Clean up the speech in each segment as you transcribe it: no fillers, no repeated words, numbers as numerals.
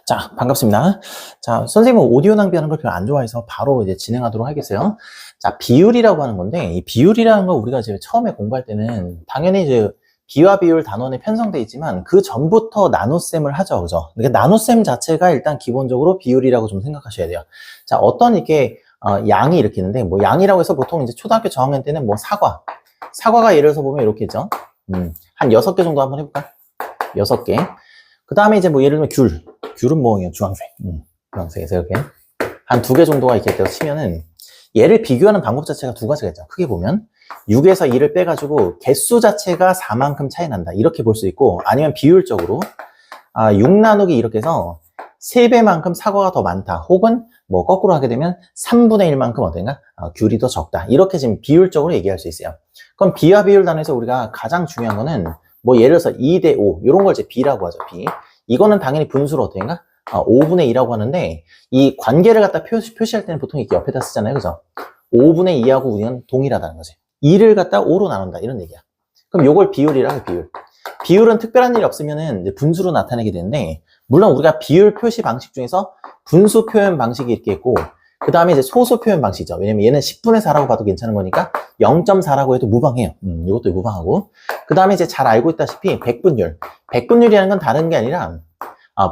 자, 반갑습니다. 자, 선생님은 오디오 낭비하는 걸 별로 안 좋아해서 바로 이제 진행하도록 하겠어요. 자, 비율이라고 하는 건데, 이 비율이라는 거 우리가 이제 처음에 공부할 때는 당연히 이제 비와 비율 단원에 편성돼 있지만 그 전부터 나눗셈을 하죠. 그죠? 그러니까 나눗셈 자체가 일단 기본적으로 비율이라고 좀 생각하셔야 돼요. 자, 어떤 이렇게, 양이 이렇게 있는데, 뭐 양이라고 해서 보통 이제 초등학교 저학년 때는 뭐 사과가 예를 들어서 보면 이렇게 있죠. 한 6개 정도 한번 해볼까? 6개. 그 다음에 이제 뭐 예를 들면 귤은 뭐 주황색, 주황색에서 이렇게 한 2개 정도가 이렇게 있다고 치면은 얘를 비교하는 방법 자체가 두 가지가 있죠. 크게 보면 6에서 2를 빼가지고 개수 자체가 4만큼 차이 난다 이렇게 볼 수 있고, 아니면 비율적으로 6 나누기 이렇게 해서 3배만큼 사과가 더 많다, 혹은 뭐 거꾸로 하게 되면 3분의 1만큼 어떤가 귤이 더 적다, 이렇게 지금 비율적으로 얘기할 수 있어요. 그럼 비와 비율 단에서 우리가 가장 중요한 거는 뭐 예를 들어서 2대 5 이런 걸 이제 비라고 하죠. 비. 이거는 당연히 분수로 어떤가 5분의 2라고 하는데, 이 관계를 갖다 표시할 때는 보통 이렇게 옆에다 쓰잖아요. 그죠? 5분의 2하고 우리는 동일하다는 거지. 2를 갖다 5로 나눈다 이런 얘기야. 그럼 요걸 비율이라고 해. 비율은 특별한 일이 없으면은 이제 분수로 나타내게 되는데, 물론 우리가 비율 표시 방식 중에서 분수 표현 방식이 이렇게 있고, 그 다음에 이제 소수 표현 방식이죠. 왜냐면 얘는 10분의 4라고 봐도 괜찮은 거니까 0.4라고 해도 무방해요. 이것도 무방하고. 그 다음에 이제 잘 알고 있다시피 백분율. 백분율이라는 건 다른 게 아니라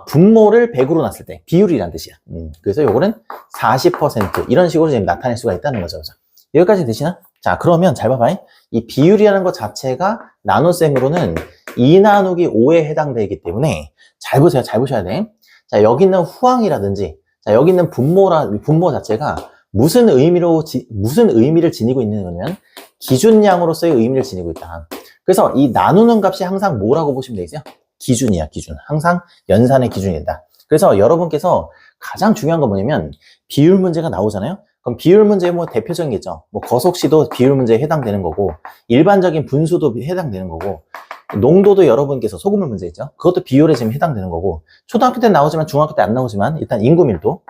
분모를 100으로 놨을 때 비율이란 뜻이야. 그래서 요거는 40% 이런 식으로 지금 나타낼 수가 있다는 거죠. 그죠? 여기까지 되시나? 자, 그러면 잘 봐봐. 이 비율이라는 것 자체가 나눗셈으로는 2 나누기 5에 해당되기 때문에 잘 보세요. 잘 보셔야 돼. 자, 여기 있는 후항이라든지, 자, 여기 있는 분모 자체가 무슨 의미를 지니고 있는 거냐면 기준량으로서의 의미를 지니고 있다. 그래서 이 나누는 값이 항상 뭐라고 보시면 되겠어요? 기준이야, 기준. 항상 연산의 기준이다. 그래서 여러분께서 가장 중요한 건 뭐냐면 비율 문제가 나오잖아요. 그럼 비율 문제 뭐 대표적인 게 있죠. 뭐 거속시도 비율 문제에 해당되는 거고, 일반적인 분수도 해당되는 거고, 농도도 여러분께서 소금물 문제 있죠. 그것도 비율에 지금 해당되는 거고, 초등학교 때 나오지만 중학교 때 안 나오지만 일단 인구 밀도,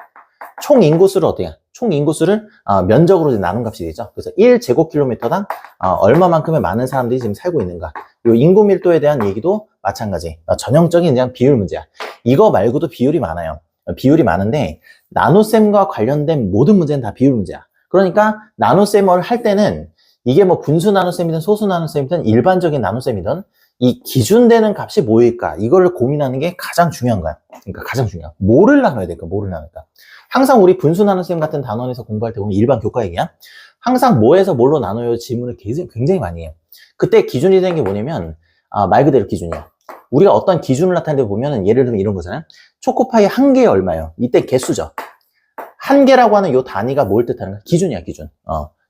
총 인구수를 어때요? 총 인구수를 면적으로 나눈 값이 되죠. 그래서 1제곱킬로미터당 얼마만큼의 많은 사람들이 지금 살고 있는가. 이 인구 밀도에 대한 얘기도 마찬가지. 전형적인 그냥 비율 문제야. 이거 말고도 비율이 많아요. 비율이 많은데 나눗셈과 관련된 모든 문제는 다 비율 문제야. 그러니까 나눗셈을 할 때는 이게 뭐 분수 나눗셈이든 소수 나눗셈이든 일반적인 나눗셈이든 이 기준되는 값이 뭐일까, 이거를 고민하는 게 가장 중요한 거야. 그러니까 가장 중요한, 뭐를 나눠야 될까, 뭐를 나눌까. 항상 우리 분수 나눗셈 같은 단원에서 공부할 때 보면 일반 교과 얘기야. 항상 뭐에서 뭘로 나눠요 질문을 굉장히 많이 해요. 그때 기준이 되는 게 뭐냐면 말 그대로 기준이야. 우리가 어떤 기준을 나타낼 때 보면은 예를 들면 이런 거잖아요. 초코파이 한 개에 얼마예요? 이때 개수죠. 한 개라고 하는 요 단위가 뭘 뜻하는가? 기준이야, 기준.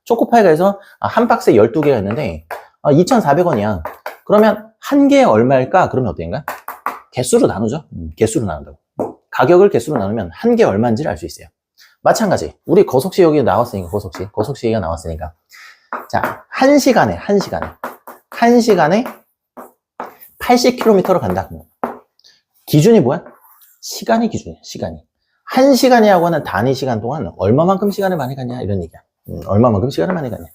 초코파이가 해서 한 박스에 12개가 있는데 2,400원이야. 그러면 한 개에 얼마일까? 그러면 어떤가? 개수로 나누죠. 개수로 나눈다고. 가격을 개수로 나누면 한 개 얼마인지를 알 수 있어요. 마찬가지. 우리 거속시 여기 나왔으니까, 거속시 얘기가 나왔으니까. 자, 1시간에 80km로 간다. 기준이 뭐야? 시간이 기준이야, 시간이. 1시간이 하고 하는 단위 시간 동안 얼마만큼 시간을 많이 갔냐, 이런 얘기야. 얼마만큼 시간을 많이 갔냐.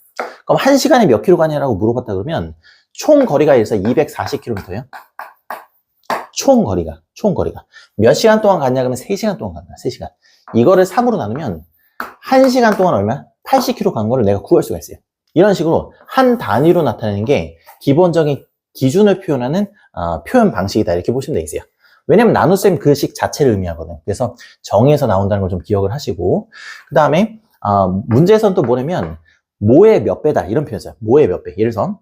그럼 1시간에 몇 킬로 가냐라고 물어봤다 그러면 총 거리가 해서 240km예요. 총 거리가. 몇 시간 동안 갔냐 그러면 3시간 동안 간다. 3시간. 이거를 3으로 나누면 1시간 동안 얼마? 80km 간 거를 내가 구할 수가 있어요. 이런 식으로 한 단위로 나타내는 게 기본적인 기준을 표현하는 표현 방식이다, 이렇게 보시면 되겠어요. 왜냐면 나눗셈 그 식 자체를 의미하거든. 그래서 정에서 나온다는 걸 좀 기억을 하시고, 그 다음에 문제에서는 또 뭐냐면 뭐의 몇 배다 이런 표현이죠. 뭐의 몇 배. 예를 들어서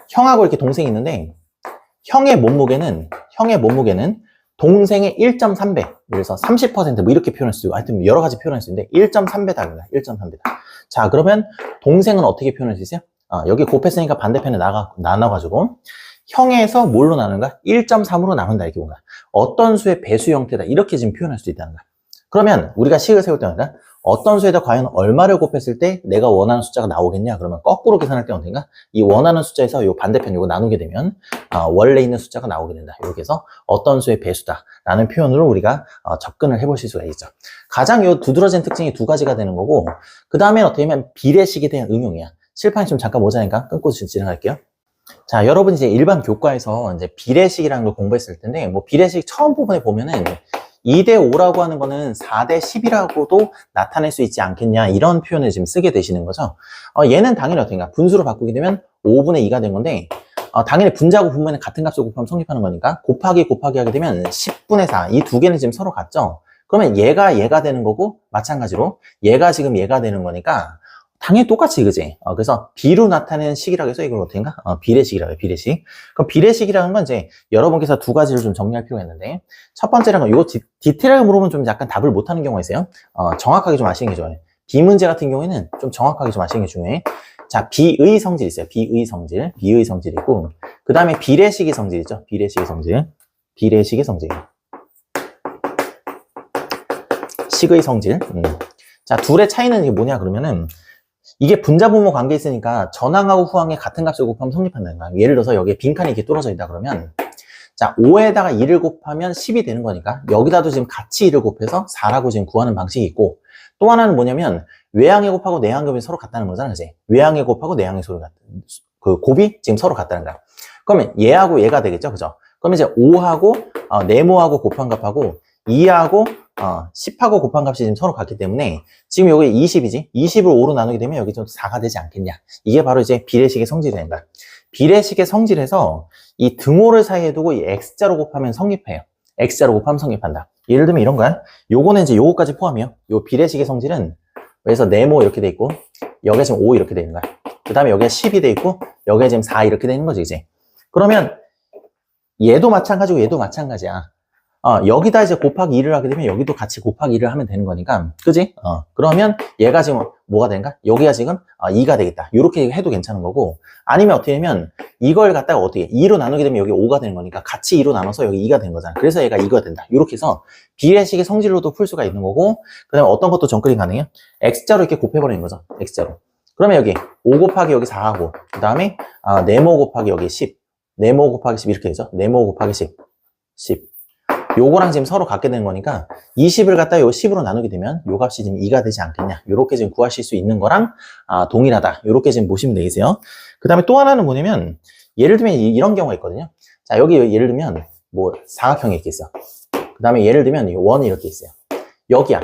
형하고 이렇게 동생이 있는데 형의 몸무게는 동생의 1.3배. 예를 들어서 30% 이렇게 표현할 수 있고, 하여튼 여러 가지 표현할 수 있는데 1.3배다. 1.3배다. 자, 그러면 동생은 어떻게 표현할 수 있어요? 여기 곱했으니까 반대편에 나눠가지고 형에서 뭘로 나누는가? 1.3으로 나눈다, 이렇게 뭔가. 어떤 수의 배수 형태다, 이렇게 지금 표현할 수 있다는 거야. 그러면 우리가 식을 세울 때마다 어떤 수에다 과연 얼마를 곱했을 때 내가 원하는 숫자가 나오겠냐? 그러면 거꾸로 계산할 때 어떤가? 이 원하는 숫자에서 요 반대편 요거 나누게 되면 원래 있는 숫자가 나오게 된다. 이렇게 해서 어떤 수의 배수다 라는 표현으로 우리가 접근을 해보실 수가 있죠. 가장 요 두드러진 특징이 두 가지가 되는 거고, 그 다음에 어떻게 보면 비례식에 대한 응용이야. 칠판이 좀 잠깐 모자니까 끊고 진행할게요. 자, 여러분 이제 일반 교과에서 이제 비례식이라는 걸 공부했을 텐데, 뭐 비례식 처음 부분에 보면은 2대 5라고 하는 거는 4대 10이라고도 나타낼 수 있지 않겠냐, 이런 표현을 지금 쓰게 되시는 거죠. 얘는 당연히 어떻게인가, 분수로 바꾸게 되면 5분의 2가 된 건데, 당연히 분자고 분모는 같은 값을 곱하면 성립하는 거니까 곱하기 하게 되면 10분의 4, 이 두 개는 지금 서로 같죠. 그러면 얘가 되는 거고, 마찬가지로 얘가 지금 얘가 되는 거니까 당연히 똑같이, 그지? 그래서 B로 나타내는 식이라고 해서 이걸 어떻게인가? 비례식이라고 해요, 비례식. 그럼 비례식이라는 건 이제 여러분께서 두 가지를 좀 정리할 필요가 있는데, 첫 번째는 이거 디테일하게 물어보면 좀 약간 답을 못하는 경우가 있어요. 정확하게 좀 아시는 게 좋아요. B 문제 같은 경우에는 좀 정확하게 좀 아시는 게 중요해. 자, B의 성질 있어요. B의 성질 있고, 그 다음에 비례식의 성질 있죠. 비례식의 성질. 식의 성질. 자, 둘의 차이는 이게 뭐냐 그러면은, 이게 분자분모 관계에 있으니까 전항하고 후항의 같은 값을 곱하면 성립한다는 거야. 예를 들어서 여기에 빈칸이 이렇게 뚫어져 있다 그러면, 자, 5에다가 2를 곱하면 10이 되는 거니까 여기다도 지금 같이 2를 곱해서 4라고 지금 구하는 방식이 있고, 또 하나는 뭐냐면 외항의 곱하고 내항의 곱이 서로 같다는 거잖아, 그지? 외항의 곱하고 내항의 그 곱이 지금 서로 같다는 거야. 그러면 얘하고 얘가 되겠죠, 그죠? 그러면 이제 5하고 네모하고 곱한 값하고 2하고 10하고 곱한 값이 지금 서로 같기 때문에 지금 여기 20이지? 20을 5로 나누게 되면 여기 좀 4가 되지 않겠냐? 이게 바로 이제 비례식의 성질이 되는 거야. 비례식의 성질에서 이 등호를 사이에 두고 이 x자로 곱하면 성립해요. x자로 곱하면 성립한다. 예를 들면 이런 거야. 요거는 이제 요거까지 포함이요. 요 비례식의 성질은 그래서 네모 이렇게 돼 있고 여기에 지금 5 이렇게 돼 있는 거야. 그 다음에 여기에 10이 돼 있고 여기에 지금 4 이렇게 돼 있는 거지, 이제. 그러면 얘도 마찬가지고 얘도 마찬가지야. 여기다 이제 곱하기 2를 하게 되면 여기도 같이 곱하기 2를 하면 되는 거니까, 그지? 그러면 얘가 지금 뭐가 되는가? 여기가 지금 2가 되겠다. 이렇게 해도 괜찮은 거고, 아니면 어떻게 되면 이걸 갖다가 어떻게 2로 나누게 되면 여기 5가 되는 거니까 같이 2로 나눠서 여기 2가 되는 거잖아. 그래서 얘가 2가 된다. 이렇게 해서 비례식의 성질로도 풀 수가 있는 거고, 그 다음에 어떤 것도 정글이 가능해요? x자로 이렇게 곱해버리는 거죠. x자로. 그러면 여기 5 곱하기 여기 4하고, 그 다음에 네모 곱하기 여기 10, 네모 곱하기 10 이렇게 되죠. 네모 곱하기 10. 요거랑 지금 서로 같게 되는 거니까 20을 갖다 요 10으로 나누게 되면 요 값이 지금 2가 되지 않겠냐, 요렇게 지금 구하실 수 있는 거랑 동일하다, 요렇게 지금 보시면 되겠어요. 그 다음에 또 하나는 뭐냐면, 예를 들면 이런 경우가 있거든요. 자, 여기 예를 들면 뭐 사각형이 이렇게 있어. 그 다음에 예를 들면 원이 이렇게 있어요. 여기야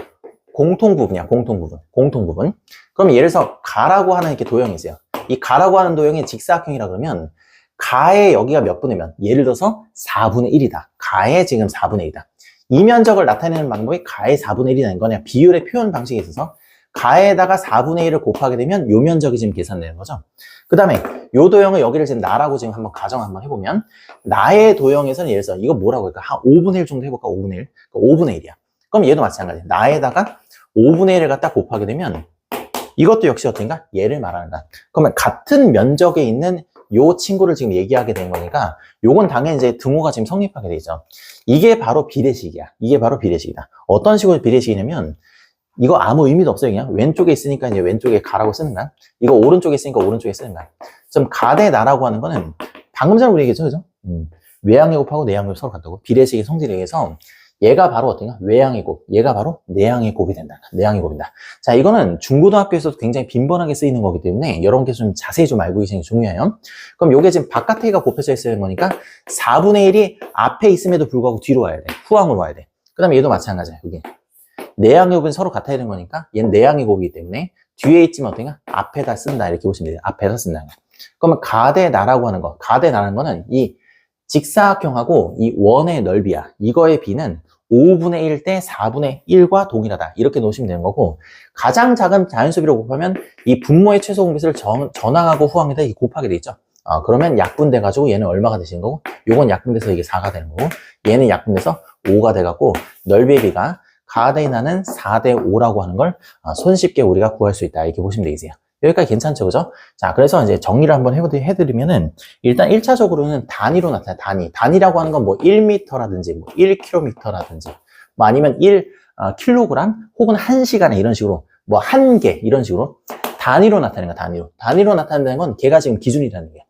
공통부분이야. 공통부분. 그럼 예를 들어서 가라고 하는 이렇게 도형이 있어요. 이 가라고 하는 도형이 직사각형이라 그러면 가의 여기가 몇 분의 몇? 예를 들어서 4분의 1이다. 가의 지금 4분의 1이다. 이 면적을 나타내는 방법이 가의 4분의 1이라는 거냐, 비율의 표현 방식에 있어서 가에다가 4분의 1을 곱하게 되면 요 면적이 지금 계산되는 거죠. 그 다음에 요 도형을 여기를 지금 나라고 지금 한번 가정 한번 해보면, 나의 도형에서는 예를 들어서 이거 뭐라고 할까? 한 5분의 1 정도 해볼까? 5분의 1. 그러니까 5분의 1이야. 그럼 얘도 마찬가지. 나에다가 5분의 1을 갖다 곱하게 되면 이것도 역시 어떤가? 얘를 말하는 거야. 그러면 같은 면적에 있는 요 친구를 지금 얘기하게 된 거니까 요건 당연히 이제 등호가 지금 성립하게 되죠. 이게 바로 비례식이야. 이게 바로 비례식이다. 어떤 식으로 비례식이냐면, 이거 아무 의미도 없어요. 그냥 왼쪽에 있으니까 이제 왼쪽에 가라고 쓰는 거야. 이거 오른쪽에 있으니까 오른쪽에 쓰는 거야. 좀 가대 나라고 하는 거는 방금 전에 우리 얘기했죠, 그죠? 외항의 곱하고 내항의 곱 서로 같다고. 비례식의 성질에 의해서 얘가 바로 어떤가? 외항의 곱, 얘가 바로 내항의 곱이 된다. 내항의 곱이다. 자, 이거는 중고등학교에서도 굉장히 빈번하게 쓰이는 거기 때문에 여러분께서 좀 자세히 좀 알고 계시는 게 중요해요. 그럼 요게 지금 바깥에가 곱해져 있어야 되는 거니까 4분의 1이 앞에 있음에도 불구하고 뒤로 와야 돼. 후항으로 와야 돼. 그 다음에 얘도 마찬가지야. 여기 내항의 곱은 서로 같아야 되는 거니까 얘는 내항의 곱이기 때문에 뒤에 있지만 어떤가? 앞에다 쓴다. 이렇게 보시면 돼요. 앞에다 쓴다. 그러면 가대 나라고 하는 거, 가대 나라는 거는 이 직사각형하고 이 원의 넓이야. 이거의 비는 5분의 1 대 4분의 1과 동일하다. 이렇게 놓으시면 되는 거고, 가장 작은 자연수비로 곱하면 이 분모의 최소 공배수를 전항하고 후항에다 곱하게 돼 있죠. 그러면 약분돼가지고 얘는 얼마가 되시는 거고, 요건 약분돼서 이게 4가 되는 거고, 얘는 약분돼서 5가 돼갖고 넓이의 비가 가대 나는 4대 5라고 하는 걸 손쉽게 우리가 구할 수 있다. 이렇게 보시면 되겠어요. 여기까지 괜찮죠, 그죠? 자, 그래서 이제 정리를 한번 해드리면은, 일단 1차적으로는 단위로 나타나요, 단위라고 하는 건 뭐 1m라든지, 뭐 1km라든지, 뭐 아니면 1kg, 혹은 1시간에 이런 식으로, 뭐 1개, 이런 식으로 단위로 나타내는 거야, 단위로 나타낸다는 건 걔가 지금 기준이라는 게.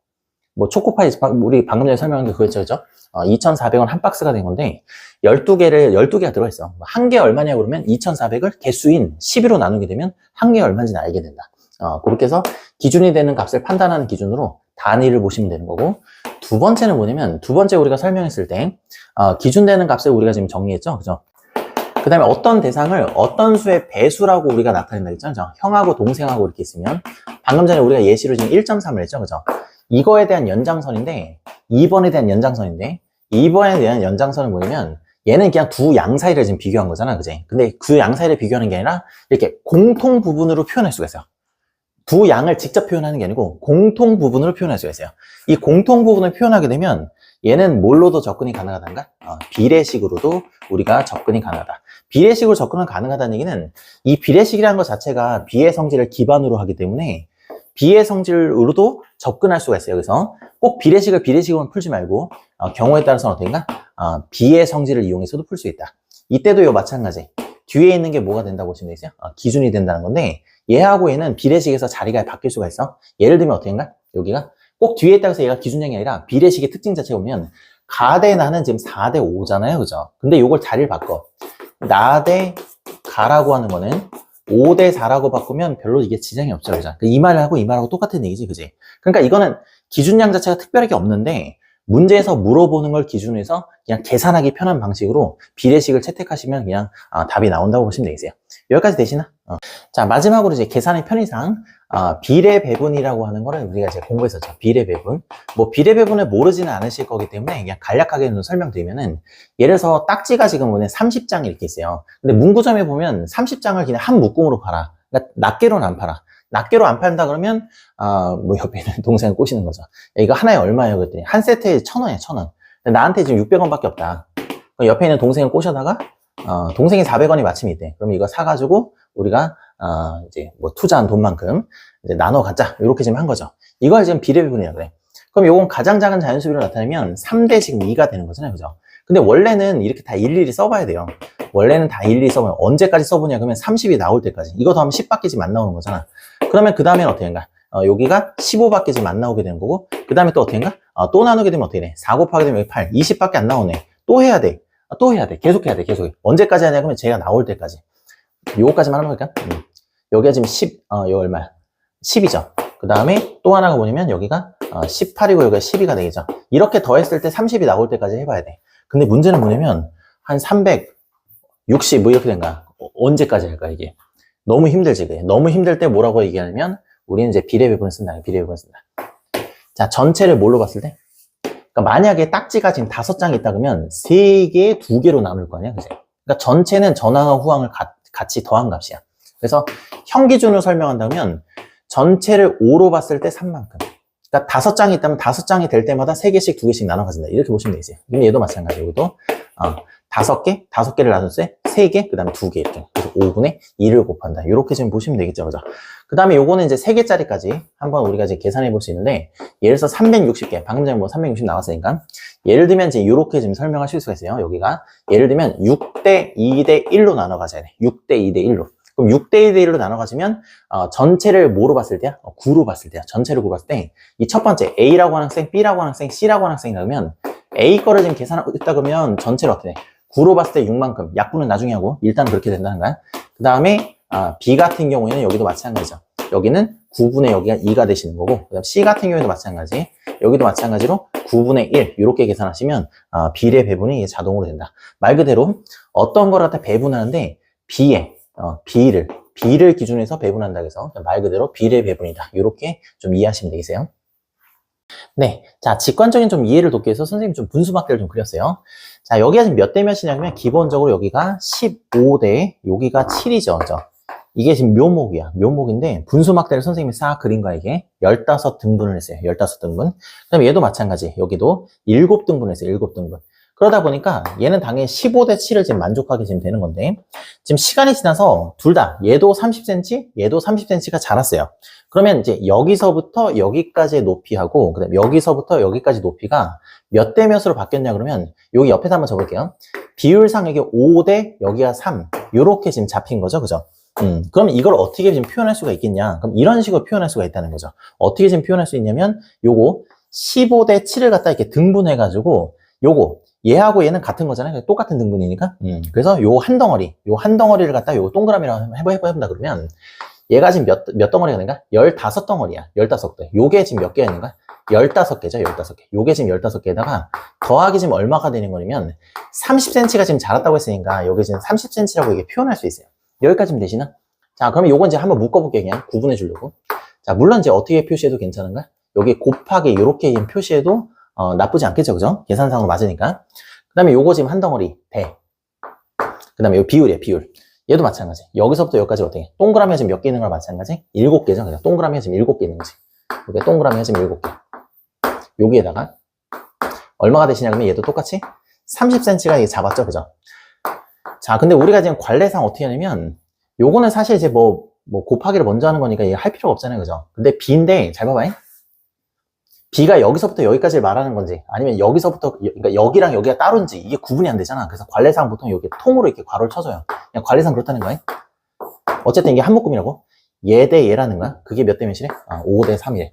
뭐 초코파이, 우리 방금 전에 설명한 게 그거였죠, 그죠? 2,400원 한 박스가 된 건데, 12개가 들어있어. 한 개 얼마냐 그러면 2,400을 개수인 12로 나누게 되면 한 개 얼마인지 알게 된다. 그렇게 해서 기준이 되는 값을 판단하는 기준으로 단위를 보시면 되는 거고, 두 번째는 뭐냐면, 두 번째 우리가 설명했을 때 기준 되는 값을 우리가 지금 정리했죠, 그죠? 그 다음에 어떤 대상을 어떤 수의 배수라고 우리가 나타낸다 했죠? 그죠? 형하고 동생하고 이렇게 있으면 방금 전에 우리가 예시로 지금 1.3을 했죠? 그죠? 이거에 대한 연장선인데 2번에 대한 연장선인데 2번에 대한 연장선은 뭐냐면 얘는 그냥 두 양 사이를 지금 비교한 거잖아. 그지? 근데 그 양 사이를 비교하는 게 아니라 이렇게 공통 부분으로 표현할 수가 있어요. 두 양을 직접 표현하는 게 아니고 공통 부분으로 표현할 수가 있어요. 이 공통 부분을 표현하게 되면 얘는 뭘로도 접근이 가능하단가? 비례식으로도 우리가 접근이 가능하다. 비례식으로 접근은 가능하다는 얘기는 이 비례식이라는 것 자체가 비의 성질을 기반으로 하기 때문에 비의 성질로도 접근할 수가 있어요. 그래서 꼭 비례식을 비례식으로만 풀지 말고 경우에 따라서는 어떤가? 비의 성질을 이용해서도 풀 수 있다. 이때도 이거 마찬가지. 뒤에 있는 게 뭐가 된다고 보시면 되겠어요? 기준이 된다는 건데 얘하고 얘는 비례식에서 자리가 바뀔 수가 있어. 예를 들면 어떻게인가? 여기가 꼭 뒤에 있다고 해서 얘가 기준량이 아니라 비례식의 특징 자체가 보면 가 대 나는 지금 4대 5잖아요. 그죠? 근데 요걸 자리를 바꿔. 나 대 가라고 하는 거는 5대 4라고 바꾸면 별로 이게 지장이 없죠. 그죠? 이 말하고 이 말하고 똑같은 얘기지. 그지? 그러니까 이거는 기준량 자체가 특별하게 없는데 문제에서 물어보는 걸 기준으로 해서 그냥 계산하기 편한 방식으로 비례식을 채택하시면 그냥 답이 나온다고 보시면 되겠어요. 여기까지 되시나? 자, 마지막으로 이제 계산의 편의상 비례 배분이라고 하는 거를 우리가 이제 공부했었죠. 비례 배분. 뭐 비례 배분을 모르지는 않으실 거기 때문에 그냥 간략하게 좀 설명드리면은 예를 들어서 딱지가 지금 오늘 30장 이렇게 있어요. 근데 문구점에 보면 30장을 그냥 한 묶음으로 팔아. 그러니까 낱개로는 안 팔아. 낱개로 안 판다 그러면 뭐 옆에 있는 동생을 꼬시는 거죠. 야, 이거 하나에 얼마예요? 그랬더니 한 세트에 1,000원이야, 1,000원. 근데 나한테 지금 600원밖에 없다. 옆에 있는 동생을 꼬셔다가 동생이 400원이 마침 있대. 그럼 이거 사가지고 우리가 이제 뭐 투자한 돈만큼 이제 나눠 갖자. 이렇게 지금 한 거죠. 이걸 지금 비례 배분이라고 그래. 그럼 요건 가장 작은 자연수비로 나타내면 3대 지금 2가 되는 거잖아요. 그죠? 근데 원래는 이렇게 다 일일이 써봐야 돼요. 원래는 다 일일이 써보면 언제까지 써보냐 그러면 30이 나올 때까지. 이거 더하면 10밖에 지금 안 나오는 거잖아. 그러면 그 다음에는 어떻게 된가? 여기가 15밖에 지금 안 나오게 되는 거고 그 다음에 또 어떻게 된가? 또 나누게 되면 어떻게 돼? 4 곱하게 되면 여기 8, 20밖에 안 나오네. 또 해야 돼. 또 해야 돼. 계속 해야 돼. 계속 해. 언제까지 하냐 그러면 제가 나올 때까지. 요거까지만 하면 될까? 여기가 지금 10, 여기 얼마야? 10이죠. 그 다음에 또 하나가 뭐냐면 여기가 18이고 여기가 12가 되겠죠. 이렇게 더했을 때 30이 나올 때까지 해봐야 돼. 근데 문제는 뭐냐면 한 360 뭐 이렇게 된가? 언제까지 할까 이게? 너무 힘들지. 그게. 너무 힘들 때 뭐라고 얘기하냐면 우리는 이제 비례 배분을 쓴다. 비례 배분을 쓴다. 자, 전체를 뭘로 봤을 때? 그러니까 만약에 딱지가 지금 5장 있다 그러면 3개, 2개로 나눌 거 아니야, 그지? 그러니까 전체는 전항과 후항을 같이 더한 값이야. 그래서 형 기준으로 설명한다면 전체를 5로 봤을 때 3만큼. 그러니까 5장이 있다면 5장이 될 때마다 3개씩, 2개씩 나눠 가진다. 이렇게 보시면 되지. 근데 얘도 마찬가지. 여기도 5개를 나눴을 때 3개, 그 다음에 2개 이렇게. 그래서 5분의 2를 곱한다. 이렇게 지금 보시면 되겠죠, 그죠? 그 다음에 요거는 이제 3개짜리까지 한번 우리가 이제 계산해 볼 수 있는데, 예를 들어서 360개, 방금 전에 뭐 360 나왔으니까, 예를 들면 이제 이렇게 지금 설명하실 수가 있어요. 여기가. 예를 들면 6대 2대 1로 나눠 가져야 돼. 6대 2대 1로. 그럼 6대 2대 1로 나눠 가지면, 전체를 뭐로 봤을 때야? 9로 봤을 때야. 전체를 9로 봤을 때, 이 첫 번째 A라고 하는 학생, B라고 하는 학생, C라고 하는 학생이 나오면, A 거를 지금 계산하고 있다 그러면 전체를 어떻게 돼? 9로 봤을 때 6만큼. 약분은 나중에 하고, 일단 그렇게 된다는 거야. 그 다음에, B 같은 경우에는 여기도 마찬가지죠. 여기는 9분의 여기가 2가 되시는 거고, 그다음 C 같은 경우에도 마찬가지. 여기도 마찬가지로 9분의 1 이렇게 계산하시면 비례 배분이 자동으로 된다. 말 그대로 어떤 거를 갖다 배분하는데 B를 기준으로 해서 배분한다 해서 말 그대로 비례 배분이다. 이렇게 좀 이해하시면 되겠어요. 네, 자, 직관적인 좀 이해를 돕기 위해서 선생님이 좀 분수막대를 좀 그렸어요. 자, 여기가 지금 몇 대 몇이냐면 기본적으로 여기가 15대 여기가 7이죠. 그죠? 이게 지금 묘목이야. 묘목인데 분수막대를 선생님이 싹 그린 거야. 이게 15등분을 했어요. 15등분. 그 다음에 얘도 마찬가지. 여기도 7등분 했어요. 7등분. 그러다 보니까 얘는 당연히 15대 7을 지금 만족하게 지금 되는 건데, 지금 시간이 지나서 둘 다 얘도 30cm, 얘도 30cm가 자랐어요. 그러면 이제 여기서부터 여기까지의 높이하고 그다음에 여기서부터 여기까지 높이가 몇 대 몇으로 바뀌었냐 그러면 여기 옆에다 한번 적을게요. 비율상 이게 5대 여기가 3 요렇게 지금 잡힌 거죠. 그죠? 그럼 이걸 어떻게 지금 표현할 수가 있겠냐? 그럼 이런 식으로 표현할 수가 있다는 거죠. 어떻게 지금 표현할 수 있냐면 요거 15대 7을 갖다 이렇게 등분해가지고 요거 얘하고 얘는 같은 거잖아요. 똑같은 등분이니까. 그래서 요 한 덩어리를 갖다 요 동그라미라고 해본다 그러면 얘가 지금 몇 덩어리가 되는가? 15덩어리야. 15대. 요게 지금 몇 개가 있는가? 15개죠, 15개. 요게 지금 15개에다가 더하기 지금 얼마가 되는 거냐면 30cm가 지금 자랐다고 했으니까 여기 지금 30cm라고 이게 표현할 수 있어요. 여기까지면 되시나? 자, 그러면 요건 이제 한번 묶어볼게요. 그냥 구분해 주려고. 자, 물론 이제 어떻게 표시해도 괜찮은가? 여기 곱하기 이렇게 표시해도 나쁘지 않겠죠, 그죠? 계산상으로 맞으니까. 그 다음에 요거 지금 한 덩어리 대. 그 다음에 요 비율이에요, 비율. 얘도 마찬가지. 여기서부터 여기까지 어떻게 해? 동그라미가 지금 몇 개 있는 거랑 마찬가지? 7개죠. 그냥 동그라미가 지금 7개 있는 거지. 이게 동그라미가 지금 7개. 여기에다가 얼마가 되시냐 그러면 얘도 똑같이 30cm가 잡았죠, 그죠? 자, 근데 우리가 지금 관례상 어떻게 하냐면 요거는 사실 이제 뭐 곱하기를 먼저 하는 거니까 이게 할 필요가 없잖아요, 그죠? 근데 B인데 잘 봐봐요. B가 여기서부터 여기까지를 말하는 건지 아니면 여기서부터 그러니까 여기랑 여기가 따로인지 이게 구분이 안 되잖아. 그래서 관례상 보통 여기 통으로 이렇게 괄호를 쳐줘요. 그냥 관례상 그렇다는 거예요. 어쨌든 이게 한 묶음이라고. 얘 대 얘라는 거야. 그게 몇 대 몇이래? 5 대 3이래.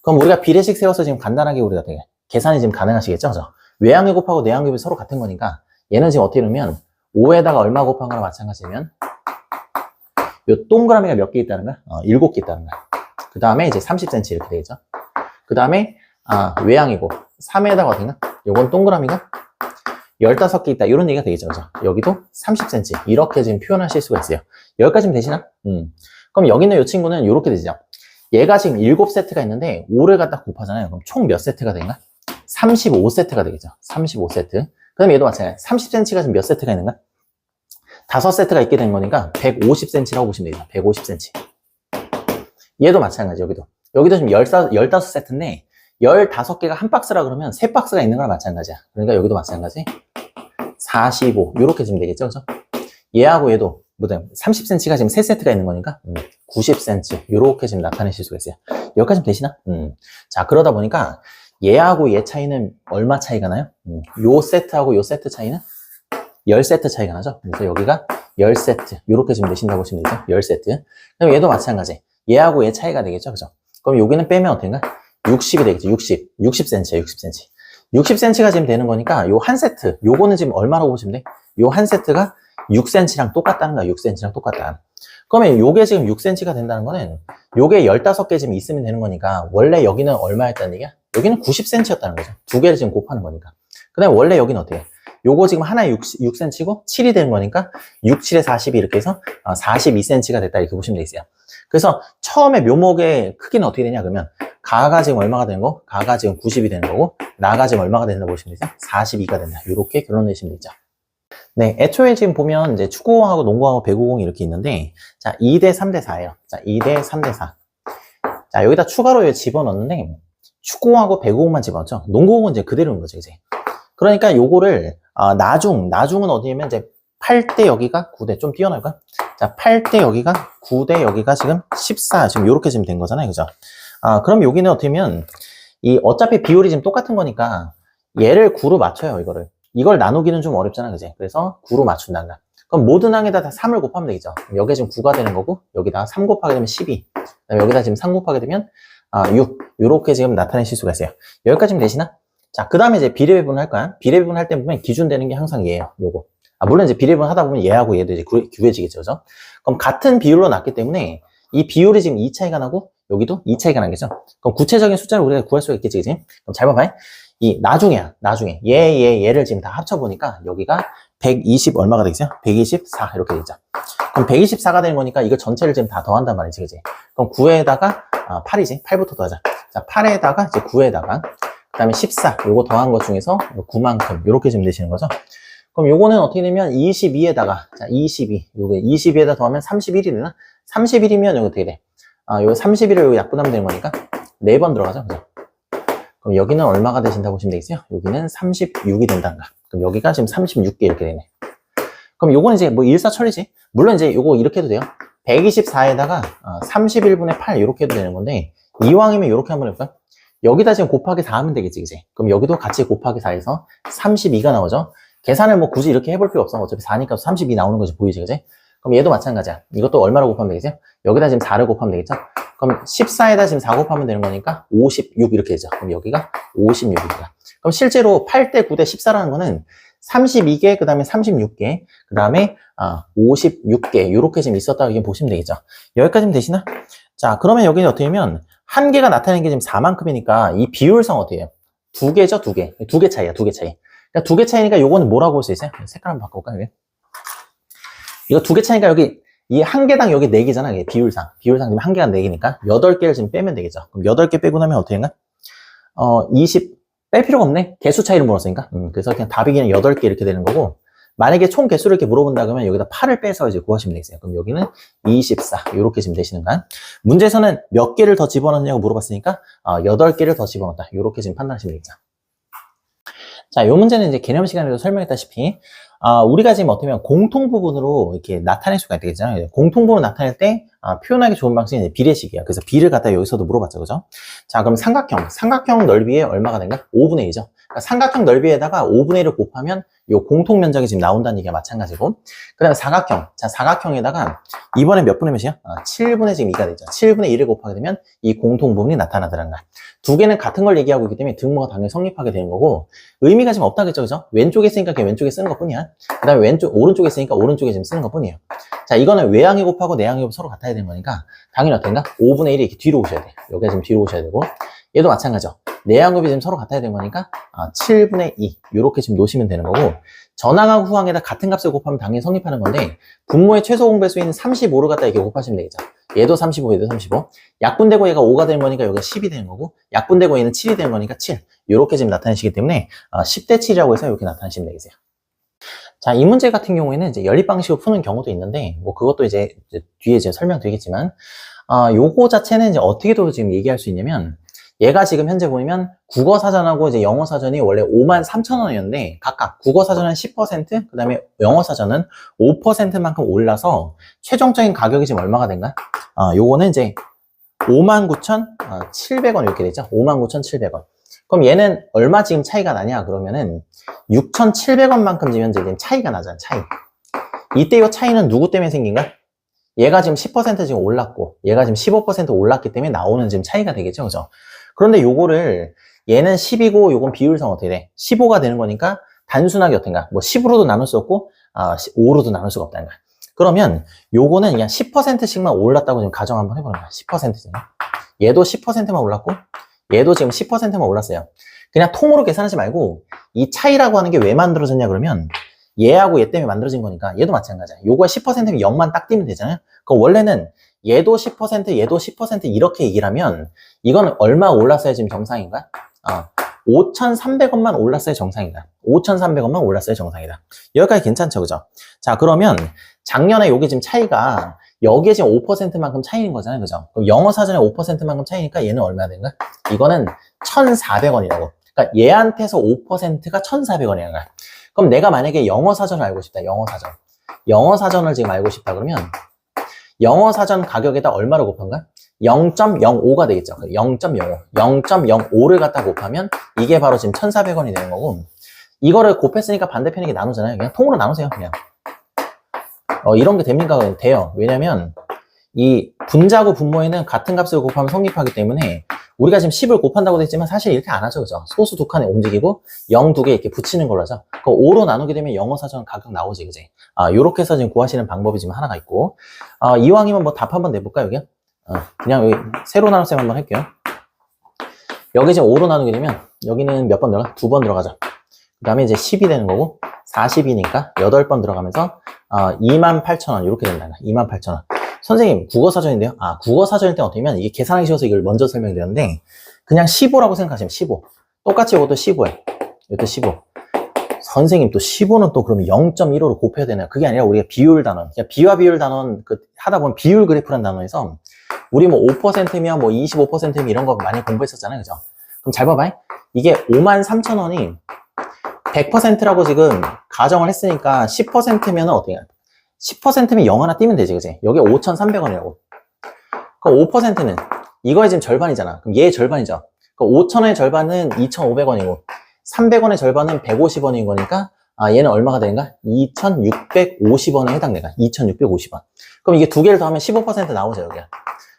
그럼 우리가 비례식 세워서 지금 간단하게 우리가 되게 계산이 지금 가능하시겠죠? 그죠? 외항의 곱하고 내항의 곱이 서로 같은 거니까 얘는 지금 어떻게 보면 5에다가 얼마 곱한 거랑 마찬가지면 요 동그라미가 몇 개 있다는 거야? 7개 있다는 거야. 그 다음에 이제 30cm 이렇게 되겠죠? 그 다음에 외항이고 3에다가 어딘가? 요건 동그라미가 15개 있다 이런 얘기가 되겠죠, 그죠? 여기도 30cm 이렇게 지금 표현하실 수가 있어요. 여기까지면 되시나? 그럼 여기 있는 이 친구는 이렇게 되죠. 얘가 지금 7세트가 있는데 5를 갖다 곱하잖아요. 그럼 총 몇 세트가 되는가? 35세트가 되겠죠. 35세트. 그 다음에 얘도 마찬가지야. 30cm가 지금 몇 세트가 있는가? 5세트가 있게 된 거니까 150cm라고 보시면 되죠. 150cm. 얘도 마찬가지, 여기도. 여기도 지금 15세트인데 15개가 한 박스라 그러면 3박스가 있는 거랑 마찬가지야. 그러니까 여기도 마찬가지. 45 이렇게 지금 되겠죠, 그죠? 얘하고 얘도 30cm가 지금 3세트가 있는 거니까 90cm 이렇게 지금 나타내실 수가 있어요. 여기까지는 되시나? 자, 그러다 보니까 얘하고 얘 차이는 얼마 차이가 나요? 요 세트하고 요 세트 차이는 10세트 차이가 나죠? 그래서 여기가 10세트 이렇게 지금 되신다고 보시면 되죠? 10세트. 그럼 얘도 마찬가지. 얘하고 얘 차이가 되겠죠, 그죠? 그럼 여기는 빼면 어떤가? 60이 되겠죠, 60cm야, 60cm. 60cm가 지금 되는 거니까 요 한 세트, 요거는 지금 얼마라고 보시면 돼? 요 한 세트가 6cm랑 똑같다는 거야, 6cm랑 똑같다. 그러면 요게 지금 6cm가 된다는 거는 요게 15개 지금 있으면 되는 거니까 원래 여기는 얼마였다는 얘기야? 여기는 90cm였다는 거죠. 두 개를 지금 곱하는 거니까. 그 다음에 원래 여기는 어떻게 해? 요거 지금 하나에 6cm고 7이 되는 거니까 6, 7에 42 이렇게 해서 42cm가 됐다 이렇게 보시면 되겠어요. 그래서 처음에 묘목의 크기는 어떻게 되냐 그러면 가가 지금 얼마가 되는 거? 가가 지금 90이 되는 거고 나가 지금 얼마가 된다 보시면 되죠? 42가 된다. 이렇게 결론 내시면 되죠. 네, 애초에 지금 보면 이제 축구공하고 농구하고 배구공이 이렇게 있는데 자, 2대 3대 4예요. 자, 2대 3대 4. 자, 여기다 추가로 집어넣는데 축구공하고 배구공만 집어넣죠. 농구공은 이제 그대로인 거죠, 이제. 그러니까 요거를 나중은 어디냐면 이제 8대 여기가 9대 좀 띄어날까? 자, 8대 여기가 9대 여기가 지금 14 지금 요렇게 지금 된 거잖아요, 그죠? 그럼 여기는 어떻게 하면 어차피 비율이 지금 똑같은 거니까 얘를 9로 맞춰요, 이걸 나누기는 좀 어렵잖아, 그지? 그래서 9로 맞춘단다. 그럼 모든 항에다 다 3을 곱하면 되겠죠. 여기가 지금 9가 되는 거고 여기다 3 곱하게 되면 12. 그다음에 여기다 지금 3 곱하게 되면 6 요렇게 지금 나타내실 수가 있어요. 여기까지면 되시나? 자, 그 다음에 이제 비례배분 할 거야. 비례배분 할 때 보면 기준 되는 게 항상 얘예요. 요거. 물론 이제 비례배분 하다 보면 얘하고 얘도 이제 구해지겠죠. 그죠? 그럼 같은 비율로 났기 때문에 이 비율이 지금 2 차이가 나고 여기도 2 차이가 나겠죠? 그럼 구체적인 숫자를 우리가 구할 수가 있겠지, 그지? 그럼 잘 봐봐요. 이 나중에 얘를 지금 다 합쳐보니까 여기가 120 얼마가 되겠어요? 124 이렇게 되죠. 그럼 124가 되는 거니까 이거 전체를 지금 다 더한단 말이지, 그지? 그럼 9에다가 8이지? 8부터 더하자. 자, 8에다가 이제 9에다가 그 다음에 14 요거 더한 것 중에서 9만큼 요렇게 지금 되시는 거죠. 그럼 요거는 어떻게 되면 22에다가 자 22 요게 22에다 더하면 31이 되나? 31이면 요거 어떻게 돼? 요거 31을 요거 약분하면 되는 거니까 4번 들어가죠, 그죠? 그럼 여기는 얼마가 되신다고 보시면 되겠어요? 여기는 36이 된단가. 그럼 여기가 지금 36개 이렇게 되네. 그럼 요거는 이제 뭐 일사천리지. 물론 이제 요거 이렇게 해도 돼요. 124에다가 31분의 8 이렇게 해도 되는 건데 이왕이면 이렇게 한번 해볼까요? 여기다 지금 곱하기 4 하면 되겠지, 그지? 그럼 여기도 같이 곱하기 4해서 32가 나오죠? 계산을 뭐 굳이 이렇게 해볼 필요 없어. 어차피 4니까 32 나오는 거지, 보이지, 그지? 그럼 얘도 마찬가지야. 이것도 얼마로 곱하면 되겠어요? 여기다 지금 4를 곱하면 되겠죠? 그럼 14에다 지금 4 곱하면 되는 거니까 56 이렇게 되죠. 그럼 여기가 56이다. 그럼 실제로 8대 9대 14라는 거는 32개, 그 다음에 36개, 그 다음에 56개 이렇게 지금 있었다고 보시면 되겠죠. 여기까지면 되시나? 자, 그러면 여기는 어떻게 하면 한 개가 나타내는 게 지금 4만큼이니까 이 비율상 어떻게 해요? 두 개죠, 두 개. 두 개 차이야, 두 개 차이. 그러니까 두 개 차이니까 요거는 뭐라고 볼 수 있어요? 색깔 한번 바꿔볼까요, 여기? 이거 두 개 차이니까 여기 이 한 개당 여기 4개잖아, 이게 비율상. 비율상 지금 한 개가 4개니까 8개를 지금 빼면 되겠죠. 그럼 8개 빼고 나면 어떻게 되나? 20, 뺄 필요가 없네. 개수 차이를 물었으니까. 그래서 그냥 답이 그냥 8개 이렇게 되는 거고, 만약에 총 개수를 이렇게 물어본다 그러면 여기다 8을 빼서 이제 구하시면 되겠어요. 그럼 여기는 24. 이렇게 지금 되시는 거야. 문제에서는 몇 개를 더 집어넣느냐고 물어봤으니까, 8개를 더 집어넣었다. 이렇게 지금 판단하시면 되겠죠. 자, 요 문제는 이제 개념 시간에도 설명했다시피, 우리가 지금 어떻게 보면 공통 부분으로 이렇게 나타낼 수가 있겠잖아요. 공통 부분 나타낼 때, 표현하기 좋은 방식이 이제 비례식이야. 그래서 비를 갖다 여기서도 물어봤죠. 그죠? 자, 그럼 삼각형 넓이에 얼마가 된가? 5분의 1이죠. 그러니까 삼각형 넓이에다가 5분의 1을 곱하면 요 공통 면적이 지금 나온다는 얘기가 마찬가지고. 그 다음에 사각형. 자, 사각형에다가 이번에 몇 분의 몇이야? 7분의 지금 2가 되죠. 7분의 1을 곱하게 되면 이 공통 부분이 나타나더라는 거야. 두 개는 같은 걸 얘기하고 있기 때문에 등모가 당연히 성립하게 되는 거고, 의미가 지금 없다겠죠, 그죠? 왼쪽에 있으니까 그냥 왼쪽에 쓰는 것 뿐이야. 그 다음에 오른쪽에 있으니까 오른쪽에 지금 쓰는 것 뿐이에요. 자, 이거는 외항이 곱하고 내항이 곱하고 서로 같아야 되는 거니까, 당연히 어떤가? 5분의 1이 이렇게 뒤로 오셔야 돼. 여기가 지금 뒤로 오셔야 되고, 얘도 마찬가지죠. 내항급이 지금 서로 같아야 되는 거니까, 7분의 2. 요렇게 지금 놓으시면 되는 거고, 전항하고 후항에다 같은 값을 곱하면 당연히 성립하는 건데, 분모의 최소 공배수인 35를 갖다 이렇게 곱하시면 되겠죠. 얘도 35, 얘도 35. 약분되고 얘가 5가 되는 거니까 여기가 10이 되는 거고, 약분되고 얘는 7이 되는 거니까 7. 요렇게 지금 나타내시기 때문에, 10대 7이라고 해서 이렇게 나타내시면 되겠어요. 자, 이 문제 같은 경우에는 이제 연립 방식으로 푸는 경우도 있는데, 뭐 그것도 이제 뒤에 이제 설명드리겠지만, 요거 자체는 이제 어떻게도 지금 얘기할 수 있냐면, 얘가 지금 현재 보면 국어사전하고 이제 영어사전이 원래 53,000원이었는데 각각 국어사전은 10%, 그 다음에 영어사전은 5%만큼 올라서 최종적인 가격이 지금 얼마가 된가? 요거는 이제 59,700원 이렇게 되죠. 59,700원. 그럼 얘는 얼마 지금 차이가 나냐? 그러면은 6,700원만큼 지금 현재 지금 차이가 나잖아, 차이. 이때 이 차이는 누구 때문에 생긴가? 얘가 지금 10% 지금 올랐고, 얘가 지금 15% 올랐기 때문에 나오는 지금 차이가 되겠죠, 그죠? 그런데 요거를, 얘는 10이고, 요건 비율상 어떻게 돼? 15가 되는 거니까, 단순하게 어떤가? 뭐 10으로도 나눌 수 없고, 5로도 나눌 수가 없다는 거야. 그러면, 요거는 그냥 10%씩만 올랐다고 지금 가정 한번 해보는 거야. 10%씩. 얘도 10%만 올랐고, 얘도 지금 10%만 올랐어요. 그냥 통으로 계산하지 말고, 이 차이라고 하는 게 왜 만들어졌냐, 그러면, 얘하고 얘 때문에 만들어진 거니까 얘도 마찬가지야. 요거가 10%면 0만 딱 띄면 되잖아요. 그 원래는 얘도 10%, 얘도 10% 이렇게 얘기를 하면 이거는 얼마 올랐어야 지금 정상인가? 5,300원만 올랐어야 정상이다. 5,300원만 올랐어야 정상이다. 여기까지 괜찮죠, 그죠? 자, 그러면 작년에 요게 지금 차이가 여기에 지금 5%만큼 차이인 거잖아요, 그죠? 그럼 영어 사전에 5%만큼 차이니까 얘는 얼마나 되는가? 이거는 1,400원이라고. 그러니까 얘한테서 5%가 1,400원이라는 거야. 그럼 내가 만약에 영어 사전을 알고 싶다, 영어 사전. 영어 사전을 지금 알고 싶다 그러면 영어 사전 가격에다 얼마를 곱한가? 0.05가 되겠죠. 0.05. 0.05를 갖다 곱하면 이게 바로 지금 1,400원이 되는 거고, 이거를 곱했으니까 반대편에게 나누잖아요. 그냥 통으로 나누세요, 그냥. 이런 게 됩니까? 돼요. 왜냐면 이 분자고 분모에는 같은 값을 곱하면 성립하기 때문에 우리가 지금 10을 곱한다고 했지만 사실 이렇게 안 하죠, 그죠? 소수 두 칸에 움직이고 0 두 개 이렇게 붙이는 걸로 하죠. 그 5로 나누게 되면 영어 사전 가격 나오지, 그지? 요렇게 해서 지금 구하시는 방법이 지금 하나가 있고, 이왕이면 뭐 답 한번 내볼까요, 여기? 그냥 여기 세로 나눗셈 한번 할게요. 여기 지금 5로 나누게 되면 여기는 몇 번 들어가? 2번 들어가죠. 그 다음에 이제 10이 되는 거고 40이니까 8번 들어가면서 28,000원 이렇게 된다. 28,000원. 선생님, 국어사전인데요? 국어사전일 때 어떻게 하면 이게 계산하기 쉬워서 이걸 먼저 설명드렸는데 그냥 15라고 생각하시면 15. 똑같이 이것도 15에. 이것도 15. 선생님 또 15는 또 그러면 0.15로 곱해야 되나요? 그게 아니라 우리가 비율 단원. 그냥 비와 비율 단원 하다 보면 비율 그래프라는 단원에서 우리 뭐 5%면 뭐 25%면 이런 거 많이 공부했었잖아요. 그죠? 그럼 잘 봐봐. 이게 53,000원이 100%라고 지금 가정을 했으니까 10%면 어떻게 해요? 10%면 0 하나 띄면 되지, 그지? 여기 5,300원이라고. 그럼 5%는 이거의 지금 절반이잖아. 그럼 얘의 절반이죠. 그럼 5,000원의 절반은 2,500원이고 300원의 절반은 150원인 거니까 얘는 얼마가 되는가? 2,650원에 해당되가. 2,650원. 그럼 이게 두 개를 더하면 15% 나오죠, 여기가.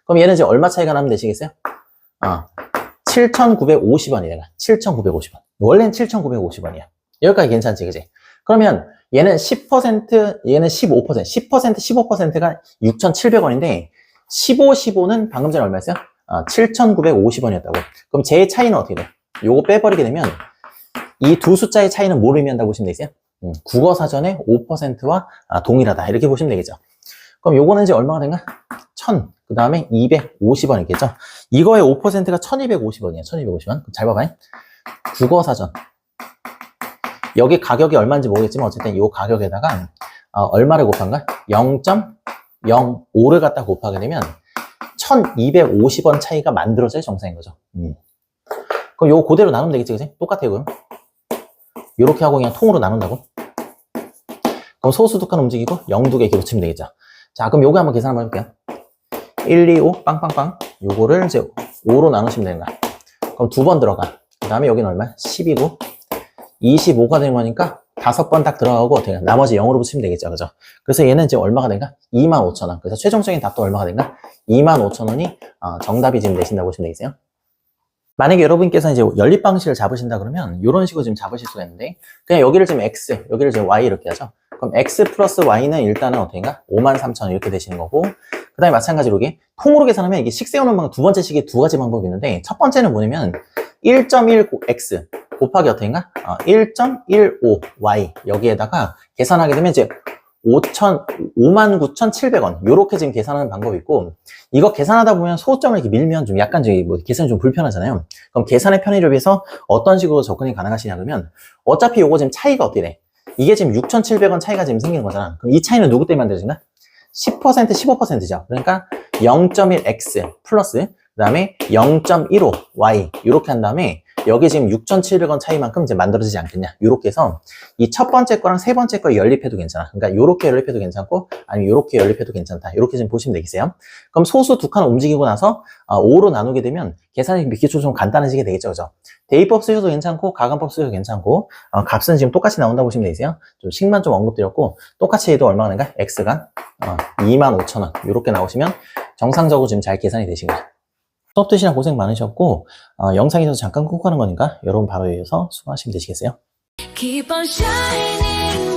그럼 얘는 지금 얼마 차이가 나면 되시겠어요? 7,950원이 내가. 7,950원. 원래는 7,950원이야. 여기까지 괜찮지, 그지? 그러면 얘는 10%, 얘는 15%, 10%, 15%가 6,700원인데 15, 15는 방금 전에 얼마였어요? 7,950원이었다고. 그럼 제 차이는 어떻게 돼? 요거 빼버리게 되면 이 두 숫자의 차이는 뭐를 의미한다고 보시면 되겠어요? 국어사전의 5%와 동일하다. 이렇게 보시면 되겠죠. 그럼 요거는 이제 얼마가 된가? 1000, 그 다음에 250원이겠죠. 이거의 5%가 1250원이에요. 1250원. 잘 봐봐요. 국어사전. 여기 가격이 얼마인지 모르겠지만 어쨌든 이 가격에다가 얼마를 곱한가? 0.05를 갖다 곱하게 되면 1250원 차이가 만들어져야 정상인 거죠. 그럼 요거 그대로 나누면 되겠지, 그치? 똑같아요, 그럼. 요렇게 하고 그냥 통으로 나눈다고. 그럼 소수 두 칸 움직이고 0, 2개 이렇게 붙이면 되겠죠. 자, 그럼 요거 한번 계산 한번 해볼게요. 1, 2, 5, 빵빵빵. 요거를 이제 5로 나누시면 되는 거야. 그럼 두 번 들어가. 그 다음에 여기는 얼마? 12고 25가 되는 거니까 5번 딱 들어가고 어떻게 나머지 0으로 붙이면 되겠죠, 그죠? 그래서 얘는 이제 얼마가 된가? 25,000원. 그래서 최종적인 답도 얼마가 된가? 25,000원이 정답이 지금 되신다고 보시면 되겠어요. 만약에 여러분께서 이제 연립 방식을 잡으신다 그러면 이런 식으로 지금 잡으실 수가 있는데 그냥 여기를 지금 x, 여기를 지금 y 이렇게 하죠. 그럼 x 플러스 y는 일단은 어떻게인가? 53,000원 이렇게 되시는 거고 그 다음에 마찬가지로 이게 통으로 계산하면 이게 식 세우는 방법 두 번째 식에 두 가지 방법이 있는데 첫 번째는 뭐냐면 1.19x 곱하기 어떻게인가? 1.15y 여기에다가 계산하게 되면 이제 59,700원 요렇게 지금 계산하는 방법이 있고 이거 계산하다 보면 소점을 이렇게 밀면 좀 약간 뭐 계산이 좀 불편하잖아요. 그럼 계산의 편의를 위해서 어떤 식으로 접근이 가능하시냐 그러면 어차피 요거 지금 차이가 어떻게 돼? 이게 지금 6,700원 차이가 지금 생기는 거잖아. 그럼 이 차이는 누구 때문에 만들어진다? 10%, 15%죠. 그러니까 0.1x 플러스 그 다음에 0.15y 이렇게 한 다음에 여기 지금 6,700원 차이만큼 이제 만들어지지 않겠냐. 요렇게 해서 이 첫 번째 거랑 세 번째 거 연립해도 괜찮아. 그러니까 요렇게 연립해도 괜찮고 아니면 요렇게 연립해도 괜찮다. 요렇게 지금 보시면 되겠어요. 그럼 소수 두 칸 움직이고 나서 5로 나누게 되면 계산이 기초 좀 간단해지게 되겠죠. 그죠? 대입법 쓰셔도 괜찮고 가간법 쓰셔도 괜찮고 값은 지금 똑같이 나온다고 보시면 되세요. 좀 식만 좀 언급드렸고 똑같이 해도 얼마가 되는가? x가 25,000원 요렇게 나오시면 정상적으로 지금 잘 계산이 되신 거죠. 수업 듣시느라 고생 많으셨고 영상에서 잠깐 끊고 하는 거니까 여러분 바로 이어서 수고하시면 되시겠어요? Keep on shining.